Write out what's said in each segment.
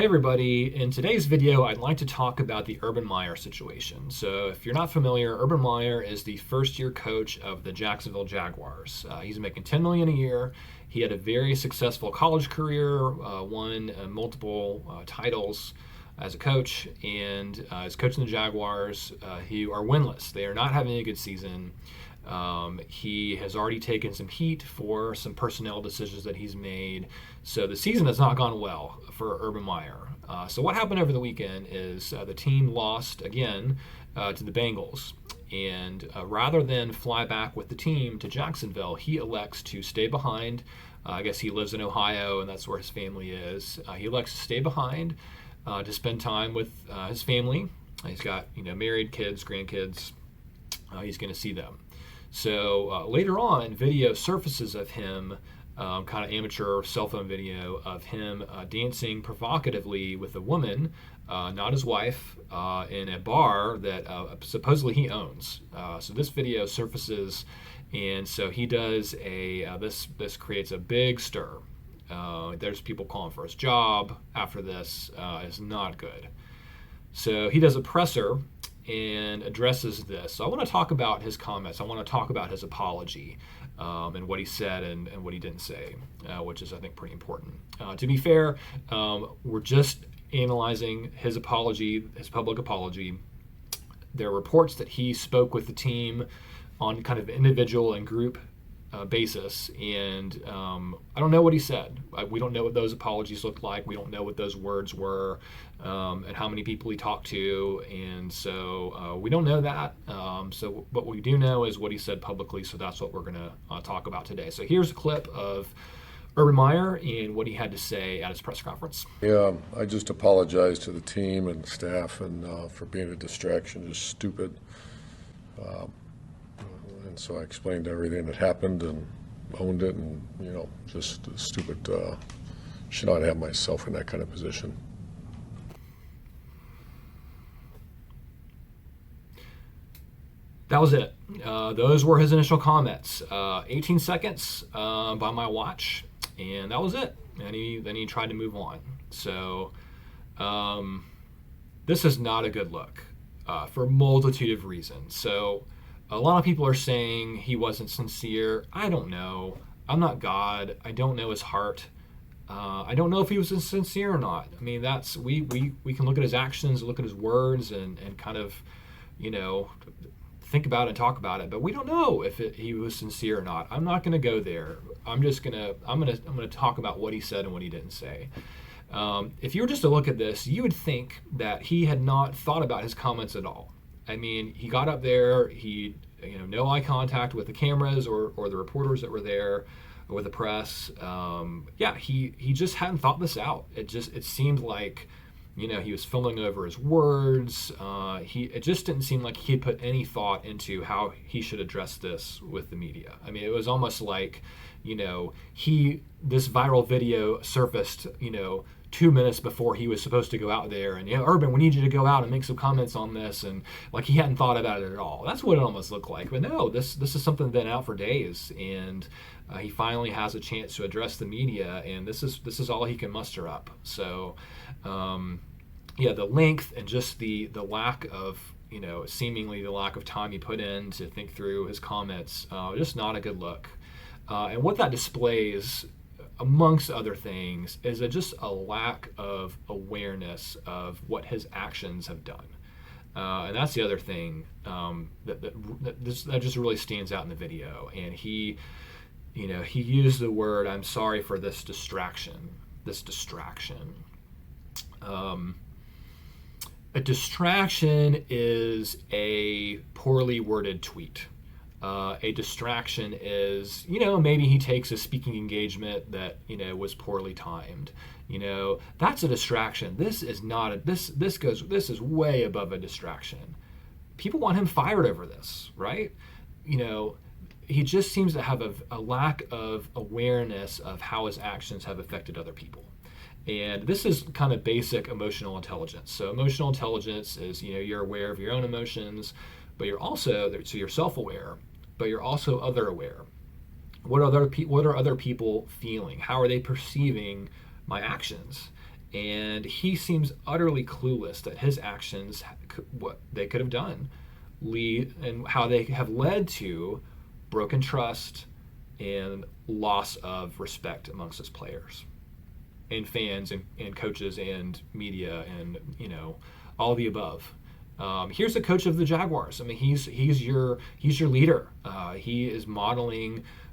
everybody. In today's video, I'd like to talk about the Urban Meyer situation. So if you're not familiar, Urban Meyer is the first-year coach of the Jacksonville Jaguars. He's making $10 million a year. He had a very successful college career, won multiple titles as a coach, and is coaching the Jaguars, who are winless. They are not having a good season. He has already taken some heat for some personnel decisions that he's made. So the season has not gone well for Urban Meyer. So what happened over the weekend is the team lost again to the Bengals. And rather than fly back with the team to Jacksonville, he elects to stay behind. I guess he lives in Ohio, and that's where his family is. He elects to stay behind to spend time with his family. He's got married kids, grandkids. He's going to see them. So later on, video surfaces of him, kind of amateur cell phone video of him dancing provocatively with a woman, not his wife, in a bar that supposedly he owns. So this video surfaces, and so he does this creates a big stir. There's people calling for his job after this. It's not good. So he does a presser and addresses this. So I want to talk about his comments. I want to talk about his apology and what he said and what he didn't say, which is, I think, pretty important. To be fair, we're just analyzing his apology, his public apology. There are reports that he spoke with the team on kind of individual and group basis, and I don't know what he said. We don't know what those apologies looked like. We don't know what those words were, and how many people he talked to, and so we don't know that. So what we do know is what he said publicly, so that's what we're going to talk about today. So here's a clip of Urban Meyer and what he had to say at his press conference. Yeah, I just apologize to the team and staff and for being a distraction, just stupid. And so I explained everything that happened and owned it, and just stupid. Should not have myself in that kind of position. That was it. Those were his initial comments. 18 seconds by my watch, and that was it. And then he tried to move on. So this is not a good look for a multitude of reasons. So a lot of people are saying he wasn't sincere. I don't know. I'm not God. I don't know his heart. I don't know if he was sincere or not. I mean, that's we can look at his actions, look at his words, and kind of, think about it and talk about it. But we don't know if he was sincere or not. I'm not going to go there. I'm gonna talk about what he said and what he didn't say. If you were just to look at this, you would think that he had not thought about his comments at all. I mean, he got up there, he, no eye contact with the cameras or the reporters that were there, or with the press. He just hadn't thought this out. It seemed like, he was fumbling over his words. It just didn't seem like he had put any thought into how he should address this with the media. I mean, it was almost like, this viral video surfaced, 2 minutes before he was supposed to go out there and, Urban, we need you to go out and make some comments on this, and like he hadn't thought about it at all. That's what it almost looked like. But no, this is something that's been out for days, and he finally has a chance to address the media, and this is all he can muster up. So the length and just the lack of seemingly the lack of time he put in to think through his comments, just not a good look. And what that displays, amongst other things, is just a lack of awareness of what his actions have done. And that's the other thing that just really stands out in the video. And he used the word, "I'm sorry for this distraction." A distraction is a poorly worded tweet. A distraction is, maybe he takes a speaking engagement that, was poorly timed. That's a distraction. This is not this is way above a distraction. People want him fired over this, right? He just seems to have a lack of awareness of how his actions have affected other people. And this is kind of basic emotional intelligence. So emotional intelligence is, you're aware of your own emotions, but you're also, so you're self-aware, but you're also other-aware. What are other people feeling? How are they perceiving my actions? And he seems utterly clueless that his actions, what they could have done, lead and how they have led to broken trust and loss of respect amongst his players and fans and coaches and media and all the above. Here's the coach of the Jaguars. I mean, he's your leader. He is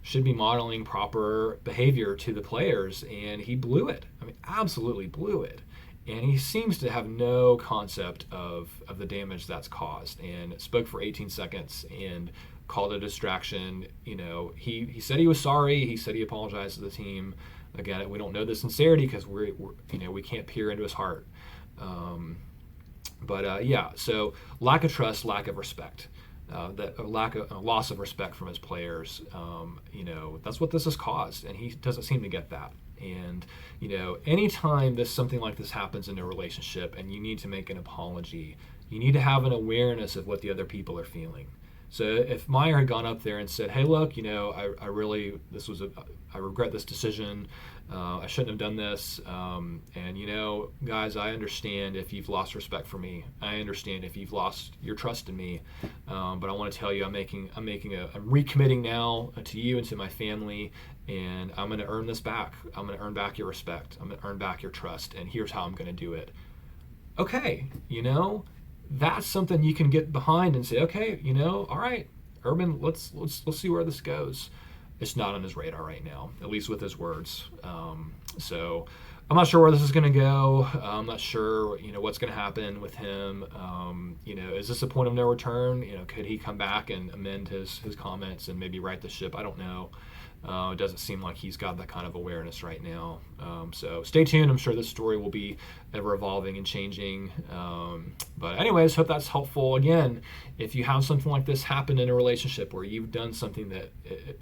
should be modeling proper behavior to the players, and he blew it. I mean, absolutely blew it. And he seems to have no concept of the damage that's caused, and spoke for 18 seconds and called it a distraction. He said he was sorry. He said he apologized to the team. Again, we don't know the sincerity because we can't peer into his heart. So lack of trust, lack of respect, that a loss of respect from his players. That's what this has caused, and he doesn't seem to get that. And anytime something like this happens in a relationship, and you need to make an apology, you need to have an awareness of what the other people are feeling. So if Meyer had gone up there and said, "Hey, look, I regret this decision. I shouldn't have done this. And guys, I understand if you've lost respect for me. I understand if you've lost your trust in me. But I want to tell you, I'm recommitting now to you and to my family, and I'm going to earn this back. I'm going to earn back your respect. I'm going to earn back your trust. And here's how I'm going to do it." Okay, that's something you can get behind and say, okay, all right, Urban, let's see where this goes. It's not on his radar right now, at least with his words. So I'm not sure where this is going to go. I'm not sure, what's going to happen with him. Is this a point of no return? Could he come back and amend his comments and maybe right the ship? I don't know. It doesn't seem like he's got that kind of awareness right now. So stay tuned. I'm sure this story will be ever evolving and changing. But anyways, hope that's helpful. Again, if you have something like this happen in a relationship where you've done something that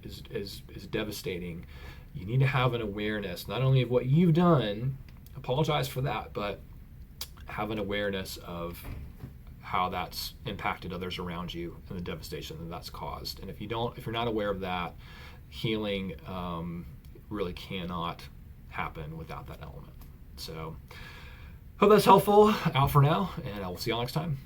is devastating, you need to have an awareness, not only of what you've done, apologize for that, but have an awareness of how that's impacted others around you and the devastation that's caused. And if you're not aware of that, healing really cannot happen without that element. So hope that's helpful. Out for now, and I will see y'all next time.